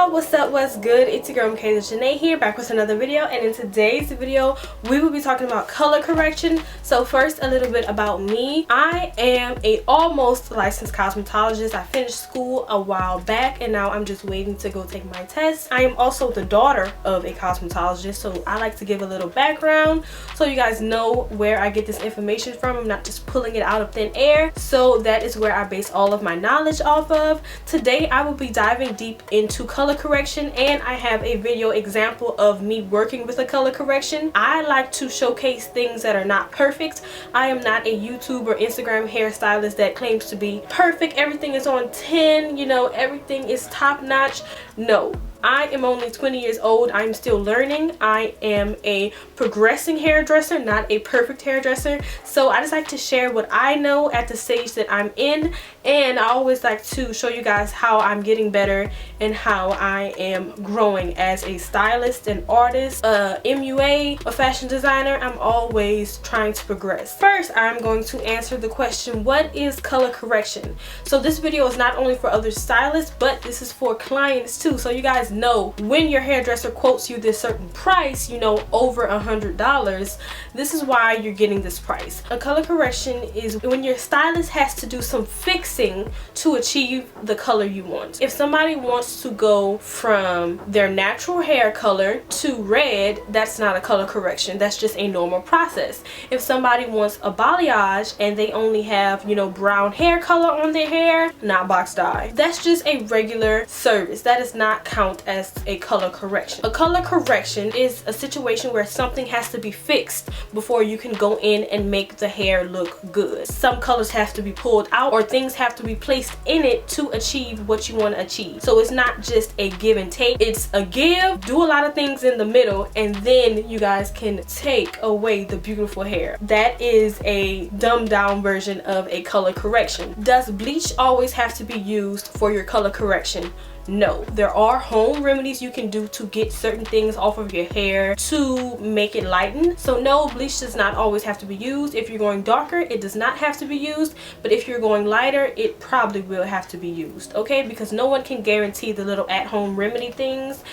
y'all, what's up, what's good? It's your girl Michaela Janae here, back with another video, and in today's video we will be talking about color correction. So first, a little bit about me. I am a almost licensed cosmetologist. I finished school a while back and now I'm just waiting to go take my test. I am also the daughter of a cosmetologist, so I like to give a little background so you guys know where I get this information from. I'm not just pulling it out of thin air. So that is where I base all of my knowledge off of. Today I will be diving deep into color correction, and I have a video example of me working with a color correction. I like to showcase things that are not perfect. I am not a YouTube or Instagram hairstylist that claims to be perfect. Everything is on 10, you know, everything is top notch. No. I am only 20 years old. I'm still learning. I am a progressing hairdresser, not a perfect hairdresser. So I just like to share what I know at the stage that I'm in, and I always like to show you guys how I'm getting better and how I am growing as a stylist, an artist, a MUA, a fashion designer. I'm always trying to progress. First, I'm going to answer the question, what is color correction? So this video is not only for other stylists, but this is for clients too. So you guys know when your hairdresser quotes you this certain price, you know, over $100, this is why you're getting this price. A color correction is when your stylist has to do some fixing to achieve the color you want. If somebody wants to go from their natural hair color to red, that's not a color correction, that's just a normal process. If somebody wants a balayage and they only have, you know, brown hair color on their hair, not box dye, that's just a regular service. That does not count as a color correction. A color correction is a situation where something has to be fixed before you can go in and make the hair look good. Some colors have to be pulled out or things have to be placed in it to achieve what you want to achieve. So it's not just a give and take, it's a give, do a lot of things in the middle, and then you guys can take away the beautiful hair. That is a dumbed down version of a color correction. Does bleach always have to be used for your color correction? No. There are home remedies you can do to get certain things off of your hair to make it lighten. So no, bleach does not always have to be used. If you're going darker, it does not have to be used, but if you're going lighter, it probably will have to be used, okay? Because no one can guarantee the little at-home remedy things.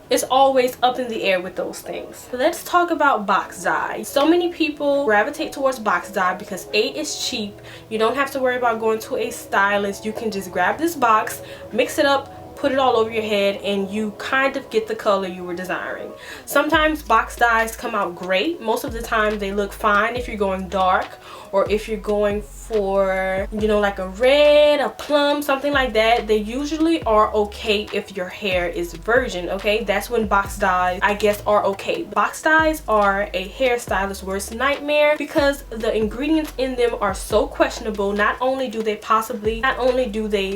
It's always up in the air with those things. Let's talk about box dye. So many people gravitate towards box dye because A, it's cheap. You don't have to worry about going to a stylist. You can just grab this box, mix it up, put it all over your head, and you kind of get the color you were desiring. Sometimes box dyes come out great. Most of the time they look fine if you're going dark, or if you're going for, you know, like a red, a plum, something like that. They usually are okay if your hair is virgin, okay? That's when box dyes, I guess, are okay. Box dyes are a hairstylist's worst nightmare because the ingredients in them are so questionable. Not only do they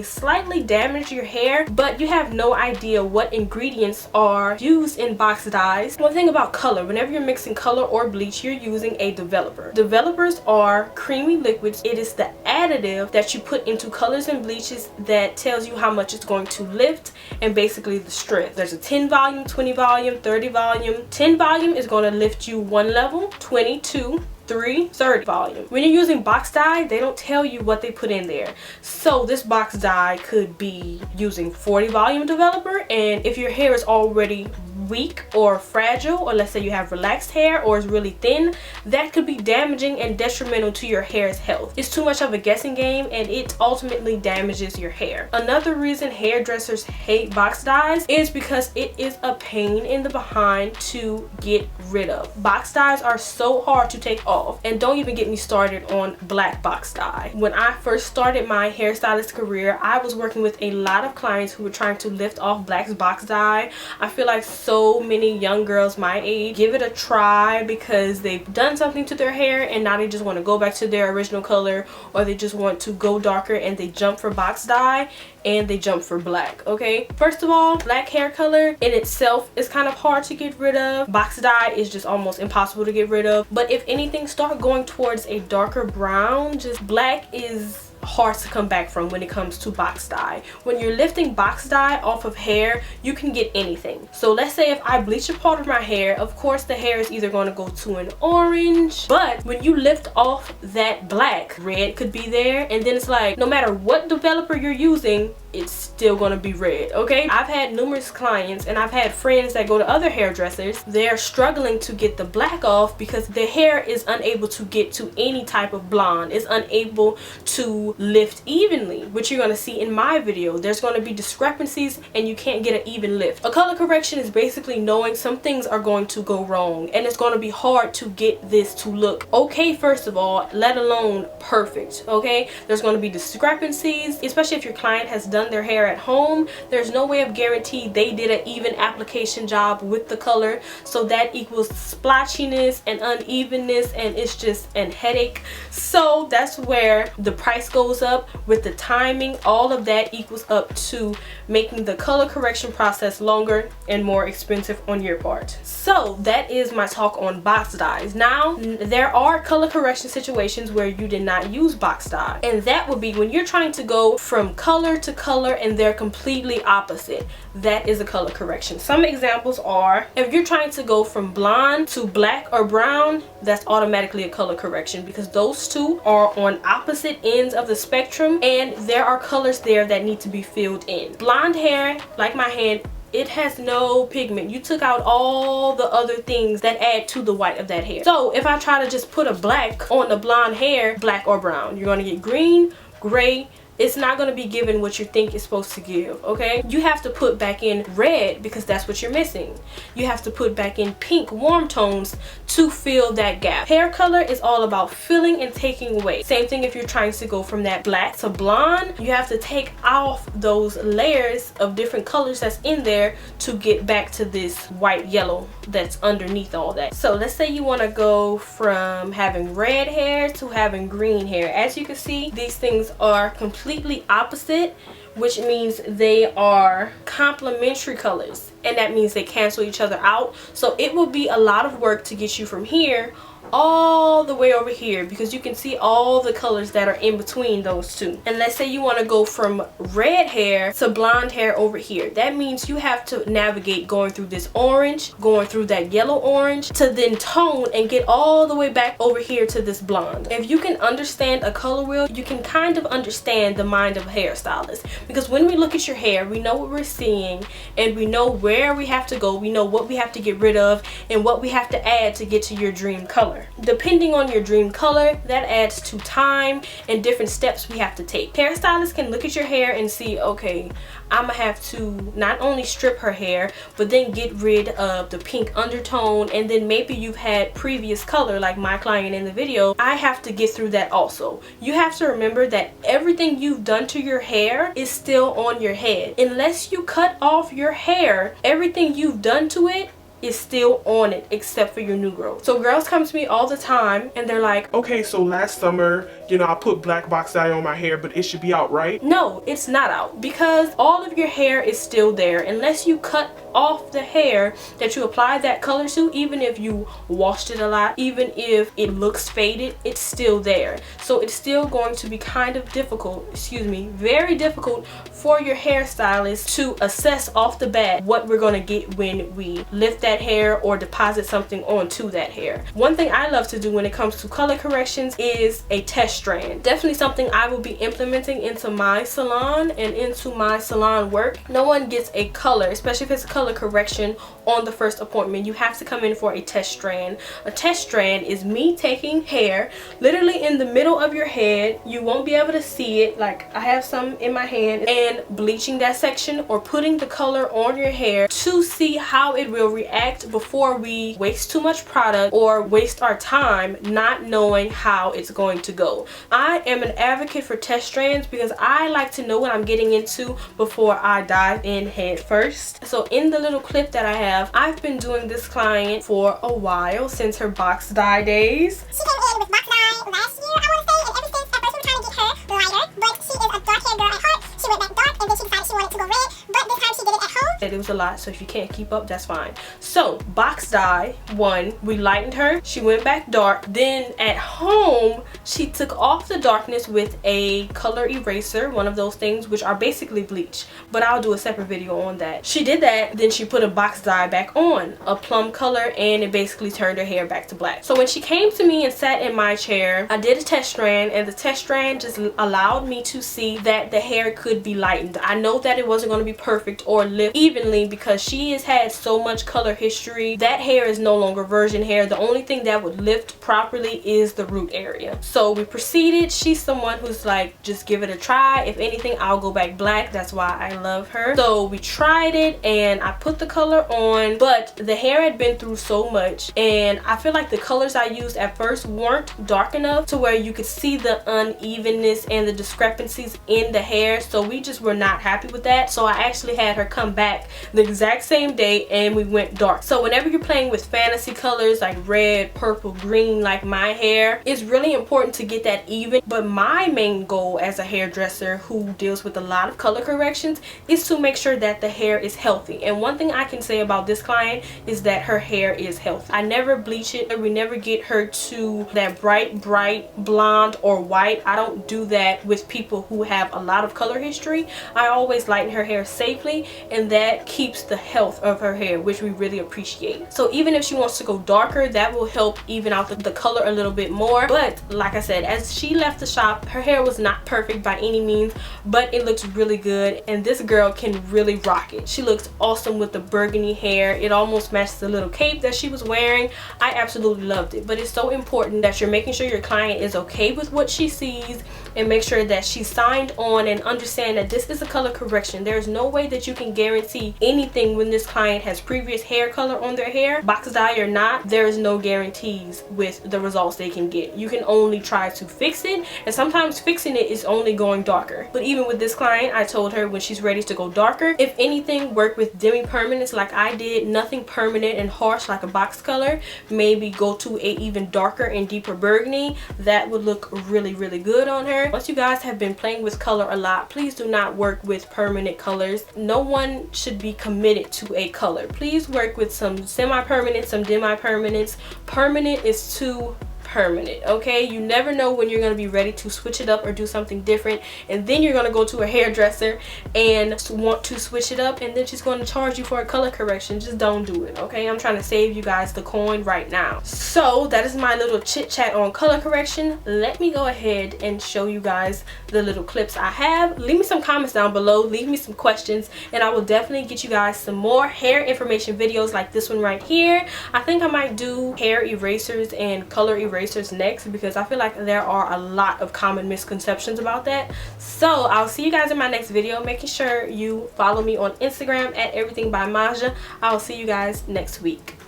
slightly damage your hair, but you have no idea what ingredients are used in box dyes. One thing about color, whenever you're mixing color or bleach, you're using a developer. Developers are creamy liquids. It is the additive that you put into colors and bleaches that tells you how much it's going to lift and basically the strength. There's a 10 volume, 20 volume, 30 volume. 10 volume is going to lift you 1 level, 20, 2, 3, 30 volume. When you're using box dye, they don't tell you what they put in there. So this box dye could be using 40 volume developer, and if your hair is already weak or fragile, or let's say you have relaxed hair or is really thin, that could be damaging and detrimental to your hair's health. It's too much of a guessing game and it ultimately damages your hair. Another reason hairdressers hate box dyes is because it is a pain in the behind to get rid of. Box dyes are so hard to take off, and don't even get me started on black box dye. When I first started my hairstylist career, I was working with a lot of clients who were trying to lift off black box dye. I feel like so many young girls my age give it a try because they've done something to their hair and now they just want to go back to their original color, or they just want to go darker and they jump for box dye and they jump for black. Okay, first of all, black hair color in itself is kind of hard to get rid of. Box dye is just almost impossible to get rid of, but if anything, start going towards a darker brown. Just black is hard to come back from when it comes to box dye. When you're lifting box dye off of hair, you can get anything. So let's say if I bleach a part of my hair, of course the hair is either going to go to an orange, but when you lift off that black, red could be there, and then it's like no matter what developer you're using, it's still gonna be red, okay? I've had numerous clients and I've had friends that go to other hairdressers. They're struggling to get the black off because their hair is unable to get to any type of blonde. It's unable to lift evenly, which you're gonna see in my video. There's gonna be discrepancies and you can't get an even lift. A color correction is basically knowing some things are going to go wrong and it's gonna be hard to get this to look okay, first of all, let alone perfect, okay? There's gonna be discrepancies, especially if your client has done their hair at home. There's no way of guarantee they did an even application job with the color, so that equals splotchiness and unevenness, and it's just a headache. So that's where the price goes up with the timing. All of that equals up to making the color correction process longer and more expensive on your part. So that is my talk on box dyes. Now there are color correction situations where you did not use box dye, and that would be when you're trying to go from color to color and they're completely opposite. That is a color correction. Some examples are, if you're trying to go from blonde to black or brown, that's automatically a color correction because those two are on opposite ends of the spectrum and there are colors there that need to be filled in. Blonde hair, like my hand, it has no pigment. You took out all the other things that add to the white of that hair. So if I try to just put a black on the blonde hair, black or brown, you're gonna get green, gray. It's not going to be given what you think it's supposed to give, okay? You have to put back in red because that's what you're missing. You have to put back in pink warm tones to fill that gap. Hair color is all about filling and taking away. Same thing if you're trying to go from that black to blonde. You have to take off those layers of different colors that's in there to get back to this white yellow that's underneath all that. So let's say you want to go from having red hair to having green hair. As you can see, these things are completely opposite, which means they are complementary colors, and that means they cancel each other out. So it will be a lot of work to get you from here all the way over here because you can see all the colors that are in between those two. And let's say you want to go from red hair to blonde hair over here. That means you have to navigate going through this orange, going through that yellow orange, to then tone and get all the way back over here to this blonde. If you can understand a color wheel, you can kind of understand the mind of a hairstylist, because when we look at your hair, we know what we're seeing and we know where we have to go. We know what we have to get rid of and what we have to add to get to your dream color. Depending on your dream color, that adds to time and different steps we have to take. Hairstylists can look at your hair and see, okay, I'm gonna have to not only strip her hair, but then get rid of the pink undertone, and then maybe you've had previous color like my client in the video. I have to get through that also. You have to remember that everything you've done to your hair is still on your head. Unless you cut off your hair, everything you've done to it is still on it except for your new growth. So girls come to me all the time and they're like, okay, so last summer, you know, I put black box dye on my hair, but it should be out, right? No, it's not out, because all of your hair is still there unless you cut off the hair that you applied that color to. Even if you washed it a lot, even if it looks faded, it's still there. So it's still going to be kind of difficult, very difficult for your hairstylist to assess off the bat what we're going to get when we lift that hair or deposit something onto that hair. One thing I love to do when it comes to color corrections is a test strand. Definitely something I will be implementing into my salon and into my salon work. No one gets a color, especially if it's a color correction, on the first appointment. You have to come in for a test strand. A test strand is me taking hair literally in the middle of your head. You won't be able to see it, like I have some in my hand, and bleaching that section or putting the color on your hair to see how it will react before we waste too much product or waste our time not knowing how it's going to go. I am an advocate for test strands because I like to know what I'm getting into before I dive in head first. So in the little clip that I have, I've been doing this client for a while, since her box dye days. She came in with box dye last year, I want to say, and ever since at first we were trying to get her lighter, but she is a dark hair girl at heart. She went back dark and then she decided she wanted to go red, but this time she did it at home. It was a lot, so if you can't keep up, that's fine. So box dye 1, we lightened her, she went back dark. Then at home she took off the darkness with a color eraser, one of those things which are basically bleach, but I'll do a separate video on that. She did that, then she put a box dye back on, a plum color, and it basically turned her hair back to black. So when she came to me and sat in my chair, I did a test strand, and the test strand just allowed me to see that the hair could be lightened. I know that it wasn't going to be perfect or lift evenly because she has had so much color history. That hair is no longer virgin hair. The only thing that would lift properly is the root area. So we proceeded. She's someone who's like, just give it a try. If anything, I'll go back black. That's why I love her. So we tried it and I put the color on, but the hair had been through so much, and I feel like the colors I used at first weren't dark enough to where you could see the unevenness and the discrepancies in the hair. So we just were not happy with that. So I actually had her come back the exact same day and we went dark. So whenever you're playing with fantasy colors like red, purple, green like my hair, it's really important to get that even. But my main goal as a hairdresser who deals with a lot of color corrections is to make sure that the hair is healthy. And one thing I can say about this client is that her hair is healthy. I never bleach it. We never get her to that bright blonde or white. I don't do that with people who have a lot of color history. I always lighten her hair safely, and that keeps the health of her hair, which we really appreciate. So even if she wants to go darker, that will help even out the color a little bit more. But like I said, as she left the shop, her hair was not perfect by any means, but it looks really good, and this girl can really rock it. She looks awesome with the burgundy hair. It almost matches the little cape that she was wearing. I absolutely loved it. But it's so important that you're making sure your client is okay with what she sees, and make sure that she's signed on and understand that this is a color correction. There's no way that you can guarantee anything when this client has previous hair color on their hair, box dye or not. There is no guarantees with the results they can get. You can only try to fix it, and sometimes fixing it is only going darker. But even with this client, I told her when she's ready to go darker, if anything, work with demi-permanents like I did, nothing permanent and harsh like a box color. Maybe go to a even darker and deeper burgundy. That would look really good on her. Once you guys have been playing with color a lot, please do not work with permanent colors. No one should be committed to a color. Please work with some semi-permanent, some demi-permanents. Permanent is too permanent, okay? You never know when you're going to be ready to switch it up or do something different, and then you're going to go to a hairdresser and want to switch it up, and then she's going to charge you for a color correction. Just don't do it, okay? I'm trying to save you guys the coin right now. So that is my little chit chat on color correction. Let me go ahead and show you guys the little clips I have. Leave me some comments down below, leave me some questions, and I will definitely get you guys some more hair information videos like this one right here. I think I might do hair erasers and color erasers next, because I feel like there are a lot of common misconceptions about that. So I'll see you guys in my next video. Making sure you follow me on Instagram at everything by Maja. I'll see you guys next week.